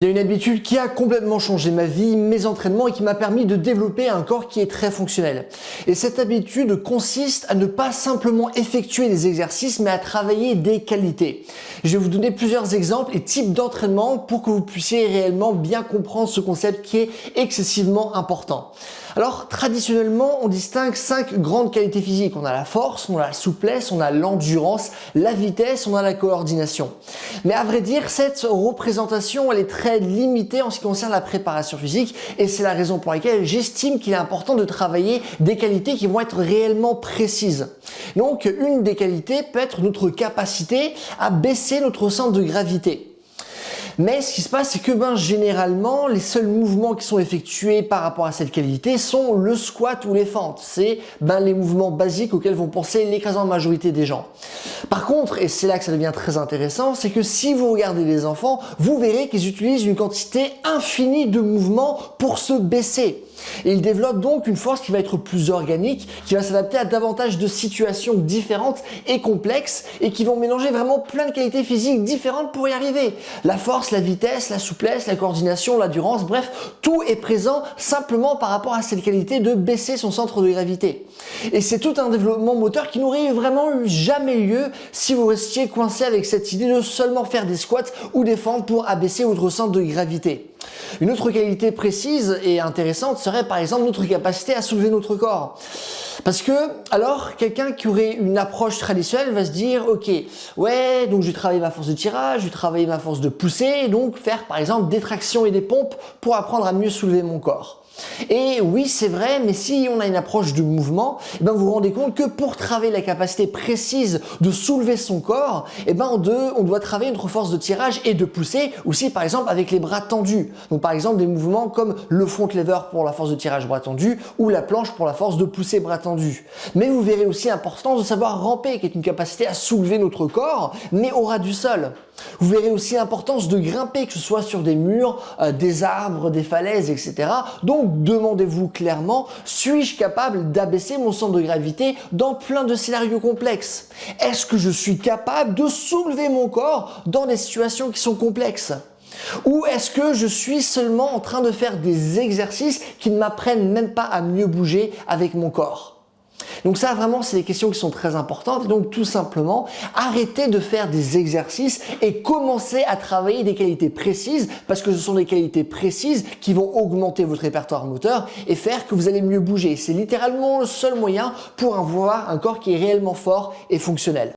Il y a une habitude qui a complètement changé ma vie, mes entraînements et qui m'a permis de développer un corps qui est très fonctionnel. Et cette habitude consiste à ne pas simplement effectuer des exercices mais à travailler des qualités. Je vais vous donner plusieurs exemples et types d'entraînement pour que vous puissiez réellement bien comprendre ce concept qui est excessivement important. Alors traditionnellement, on distingue 5 grandes qualités physiques. On a la force, on a la souplesse, on a l'endurance, la vitesse, on a la coordination. Mais à vrai dire, cette représentation, elle est très limitée en ce qui concerne la préparation physique et c'est la raison pour laquelle j'estime qu'il est important de travailler des qualités qui vont être réellement précises. Donc, une des qualités peut être notre capacité à baisser notre centre de gravité. Mais ce qui se passe, c'est que généralement, les seuls mouvements qui sont effectués par rapport à cette qualité sont le squat ou les fentes. C'est les mouvements basiques auxquels vont penser l'écrasante majorité des gens. Par contre, et c'est là que ça devient très intéressant, c'est que si vous regardez les enfants, vous verrez qu'ils utilisent une quantité infinie de mouvements pour se baisser. Et ils développent donc une force qui va être plus organique, qui va s'adapter à davantage de situations différentes et complexes et qui vont mélanger vraiment plein de qualités physiques différentes pour y arriver. La force, la vitesse, la souplesse, la coordination, l'endurance, bref, tout est présent simplement par rapport à cette qualité de baisser son centre de gravité. Et c'est tout un développement moteur qui n'aurait vraiment eu jamais lieu si vous restiez coincé avec cette idée de seulement faire des squats ou des fentes pour abaisser votre centre de gravité. Une autre qualité précise et intéressante serait par exemple notre capacité à soulever notre corps. Parce que, alors, quelqu'un qui aurait une approche traditionnelle va se dire, ok, ouais, donc je vais travailler ma force de tirage, je vais travailler ma force de poussée, et donc faire par exemple des tractions et des pompes pour apprendre à mieux soulever mon corps. Et oui, c'est vrai, mais si on a une approche de mouvement, vous vous rendez compte que pour travailler la capacité précise de soulever son corps, on doit travailler notre force de tirage et de pousser aussi par exemple avec les bras tendus. Donc par exemple des mouvements comme le front lever pour la force de tirage bras tendu ou la planche pour la force de pousser bras tendus. Mais vous verrez aussi l'importance de savoir ramper, qui est une capacité à soulever notre corps, mais au ras du sol. Vous verrez aussi l'importance de grimper, que ce soit sur des murs, des arbres, des falaises, etc. Donc demandez-vous clairement, suis-je capable d'abaisser mon centre de gravité dans plein de scénarios complexes? Est-ce que je suis capable de soulever mon corps dans des situations qui sont complexes? Ou est-ce que je suis seulement en train de faire des exercices qui ne m'apprennent même pas à mieux bouger avec mon corps? Donc ça, vraiment, c'est des questions qui sont très importantes. Et donc, tout simplement, arrêtez de faire des exercices et commencez à travailler des qualités précises parce que ce sont des qualités précises qui vont augmenter votre répertoire moteur et faire que vous allez mieux bouger. C'est littéralement le seul moyen pour avoir un corps qui est réellement fort et fonctionnel.